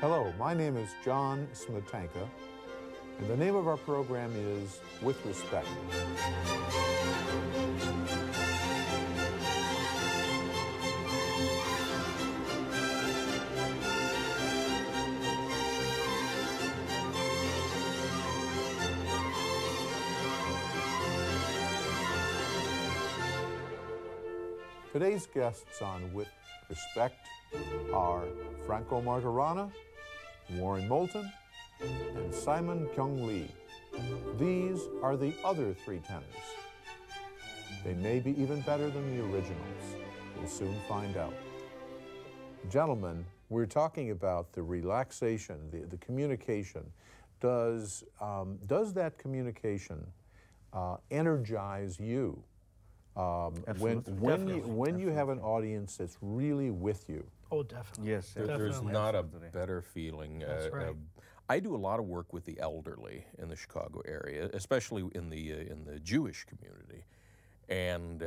Hello, my name is John Smietanka, and the name of our program is With Respect. Today's guests on With Respect are Franco Martorano, Warren Moulton, and Kyung Lee. These are the other three tenors. They may be even better than the originals. We'll soon find out. Gentlemen, we're talking about the relaxation, the communication. Does that communication energize you? When you have an audience that's really with you. Oh, definitely. Yes, there's not a better feeling. That's right. I do a lot of work with the elderly in the Chicago area, especially in the Jewish community, and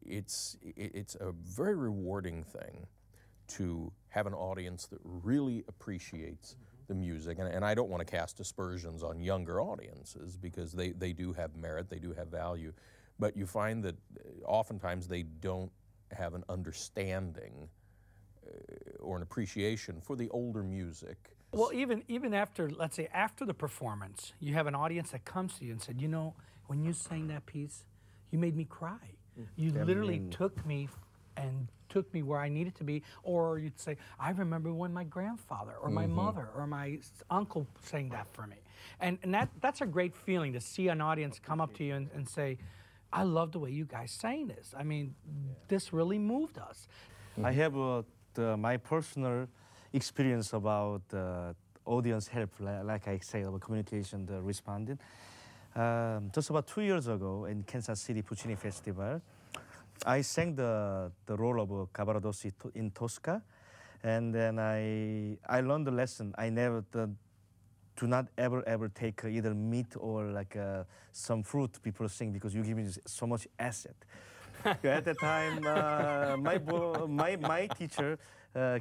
it's a very rewarding thing to have an audience that really appreciates the music. And I don't want to cast aspersions on younger audiences because they do have merit, they do have value. But you find that oftentimes they don't have an understanding or an appreciation for the older music. Well, even after, let's say, after the performance, you have an audience that comes to you and said, you know, when you sang that piece, you made me cry. You literally took me where I needed to be. Or you'd say, I remember when my grandfather or my mother or my uncle sang that for me. And that's a great feeling to see an audience come up to you and say, I love the way you guys sang this. I mean, this really moved us. I have my personal experience about audience help, like I say, about communication, the responding. Just about 2 years ago in Kansas City Puccini Festival, I sang the role of Cavaradossi in Tosca, and then I learned the lesson. I never do not ever take either meat or like some fruit before sing, because you give me so much acid. At the time, my teacher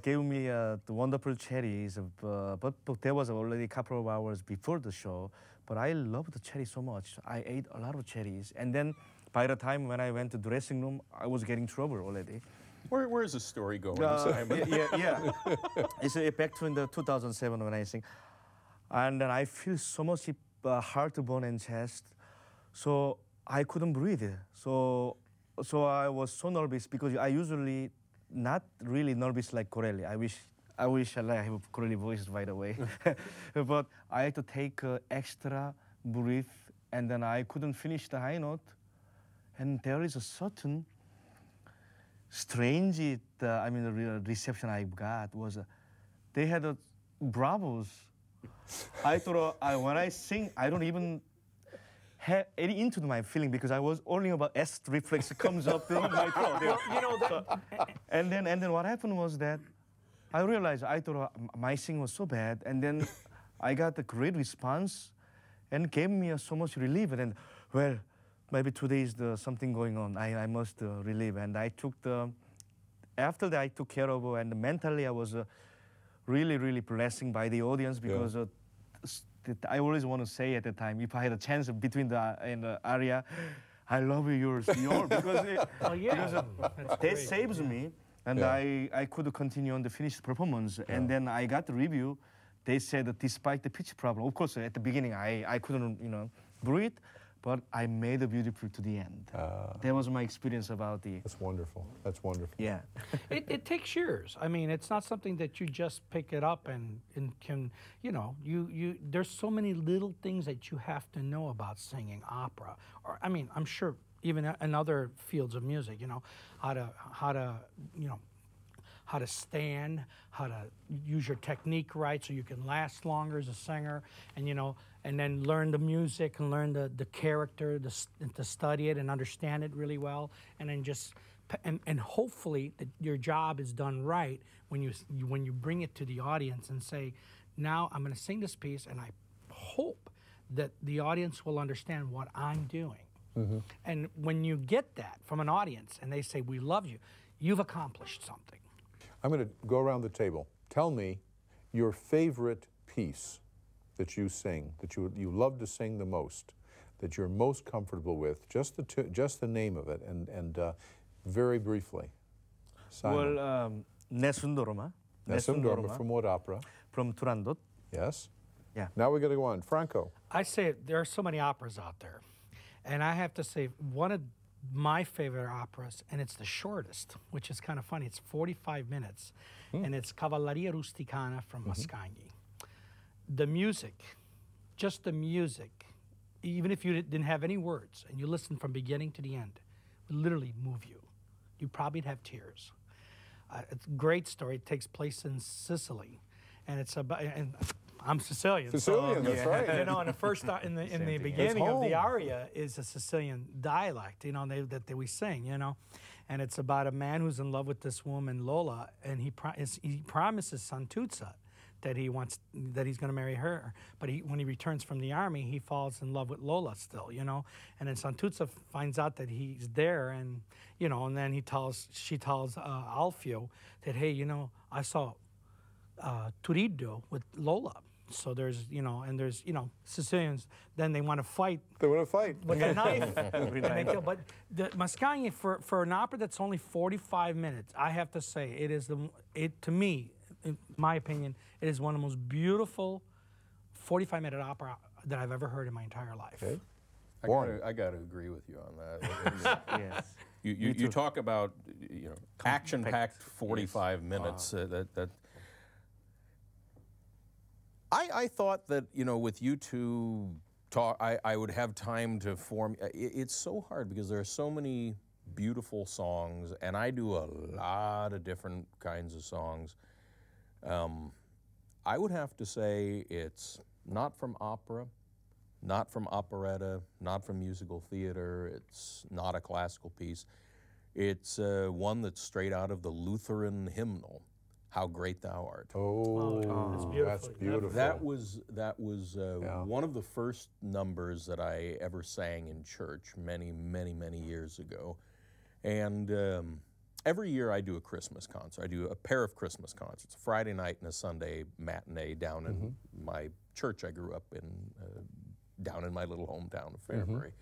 gave me the wonderful cherries, but there was already a couple of hours before the show. But I loved the cherry so much. I ate a lot of cherries, and then by the time when I went to the dressing room, I was getting trouble already. Where's the story going? Yeah. It's back to in the 2007 when I sing. And then I feel so much heartburn and chest, so I couldn't breathe. So I was so nervous, because I usually not really nervous like Corelli. I wish I have a Corelli voice, by the way. But I had to take extra breath, and then I couldn't finish the high note. And there is a certain strange, the reception I got was, they had a bravos. I thought when I sing, I don't even have any into my feeling, because I was only about S reflex comes up in my throat. Well, you know that. And then what happened was that I realized I thought my singing was so bad, and then I got a great response, and gave me so much relief. And then, well, maybe today is something going on. I must relieve. And I took after that I took care of her, and mentally I was. Really blessing by the audience, because I always want to say at the time, if I had a chance between the aria, I love yours, because that saves me, and I could continue on the finished performance. And then I got the review. They said that despite the pitch problem, of course at the beginning I couldn't breathe, but I made it beautiful to the end. That was my experience about the... That's wonderful. That's wonderful. Yeah. It takes years. I mean, it's not something that you just pick it up and can, there's so many little things that you have to know about singing opera. Or, I mean, I'm sure even in other fields of music, how to stand, how to use your technique right so you can last longer as a singer, and then learn the music and learn the character, to study it and understand it really well, and then and hopefully that your job is done right when you bring it to the audience and say, now I'm going to sing this piece, and I hope that the audience will understand what I'm doing. And when you get that from an audience and they say, we love you, you've accomplished something. I'm going to go around the table. Tell me your favorite piece that you sing, that you love to sing the most, that you're most comfortable with, just the name of it, and very briefly. Simon. Well, Nessun Dorma. Nessun Dorma, from what opera? From Turandot. Yes. Yeah. Now we got to go on. Franco. I say there are so many operas out there, and I have to say one of my favorite operas, and it's the shortest, which is kind of funny. It's 45 minutes, and it's Cavalleria Rusticana from Mascagni. The music, just the music, even if you didn't have any words, and you listen from beginning to the end, would literally move you. You probably have tears. It's a great story. It takes place in Sicily, and it's about. And I'm Sicilian. Sicilian, so, that's right. You know, in the first in the beginning of the aria is a Sicilian dialect. You know, that we sing. You know, and it's about a man who's in love with this woman Lola, and he promises Santuzza that he's going to marry her. But when he returns from the army, he falls in love with Lola still, you know. And then Santuzza finds out that he's there, and you know, and then she tells Alfio that, hey, you know, I saw Turiddu with Lola. So there's, you know, and there's, you know, Sicilians, then they want to fight. They want to fight. With a knife. But the Mascagni, for an opera that's only 45 minutes, I have to say, it is to me, in my opinion, it is one of the most beautiful 45-minute opera that I've ever heard in my entire life. Okay. I got to agree with you on that. Yes. You talk about, you know, action-packed 45 minutes. I thought that, you know, with you two talk, I would have time to form. It's so hard because there are so many beautiful songs, and I do a lot of different kinds of songs. I would have to say it's not from opera, not from operetta, not from musical theater. It's not a classical piece. It's one that's straight out of the Lutheran hymnal, "How Great Thou Art." Oh, that's beautiful. That's beautiful. That was one of the first numbers that I ever sang in church many, many, many years ago. And every year I do a Christmas concert. I do a pair of Christmas concerts, a Friday night and a Sunday matinee down in my church I grew up in, down in my little hometown of Fairbury.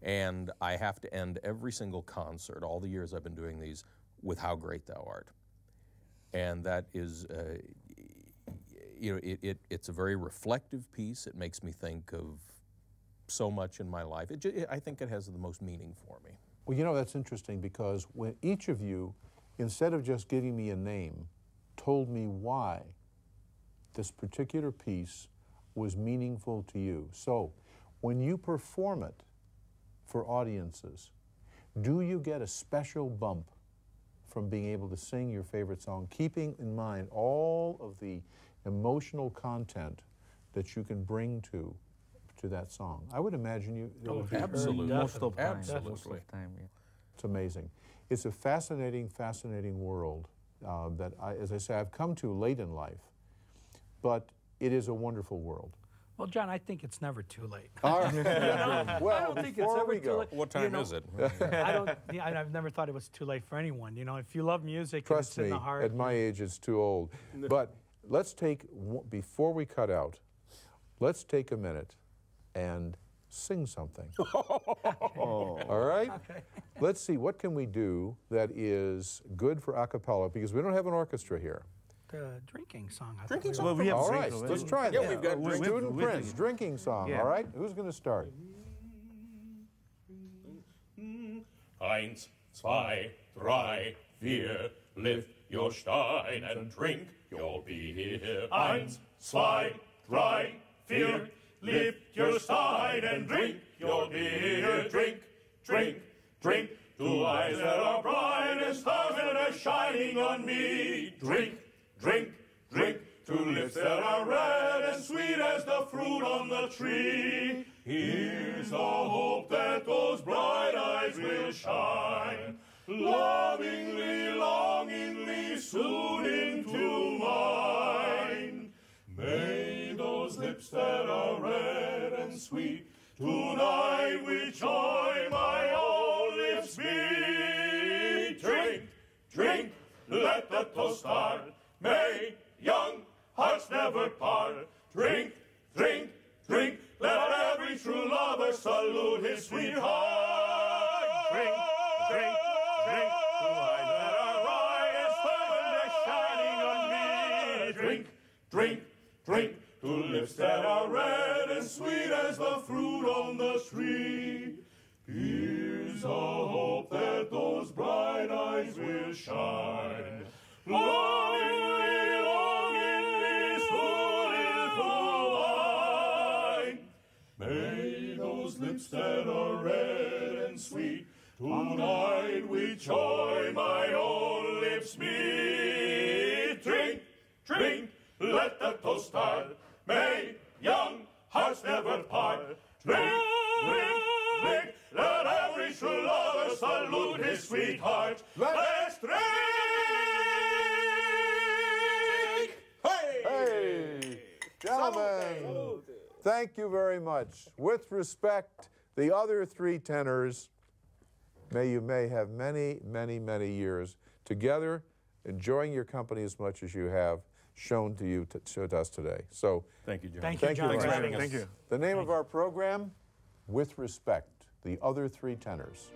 And I have to end every single concert, all the years I've been doing these, with "How Great Thou Art." And that is, you know, it's a very reflective piece. It makes me think of so much in my life. I think it has the most meaning for me. Well, you know, that's interesting because when each of you, instead of just giving me a name, told me why this particular piece was meaningful to you. So, when you perform it for audiences, do you get a special bump from being able to sing your favorite song, keeping in mind all of the emotional content that you can bring to that song? I would imagine you. Absolutely. Most of the time. Absolutely. Most of the time, yeah. It's amazing. It's a fascinating, fascinating world that, as I say, I've come to late in life, but it is a wonderful world. Well, John, I think it's never too late. All right. Well, I don't think it's ever too late. What time is it? I've never thought it was too late for anyone. You know, if you love music, Trust it's in me, the heart. at my age, it's too old. But let's take, before we cut out, let's take a minute and sing something. All right? Okay. Let's see, what can we do that is good for a cappella? Because we don't have an orchestra here. The drinking song. Drinking song? Well, we have All drink right, already. let's try that. Yeah, we've got Student with Prince, drinking song, Yeah. all right? Who's going to start? 1, 2, 3, 4, lift your stein and drink your beer. 1, 2, 3, 4, lift your stein and drink your beer. Drink, drink, drink, 2 eyes that are bright as stars that are shining on me. Drink, drink, drink, 2 lips that are red and sweet as the fruit on the tree. Here's the hope that those bright eyes will shine, lovingly, longingly, soon into mine. May those lips that are red and sweet tonight with joy my own lips be. Drink, drink, let the toast start. May young hearts never part. Drink, drink, drink, let every true lover salute his sweetheart. Drink, drink, drink, to eyes that are bright as diamond, they're shining on me. Drink, drink, drink, to lips that are red and sweet as the fruit on the tree. Here's a hope that those bright eyes will shine. Longingly, longingly, little wine. May those lips that are red and sweet tonight with joy my own lips meet. Drink, drink, let the toast start. May young hearts never part. Drink, drink, drink, let every true lover salute his sweetheart. Let's drink! Hey! Hey! Gentlemen, thank you very much. With respect, the other three tenors, you may have many, many, many years together, enjoying your company as much as you have shown to us today. So, Thank you, John. Thank you, John, very for much. having us. Thank you. the name of our program, With Respect, the other three tenors.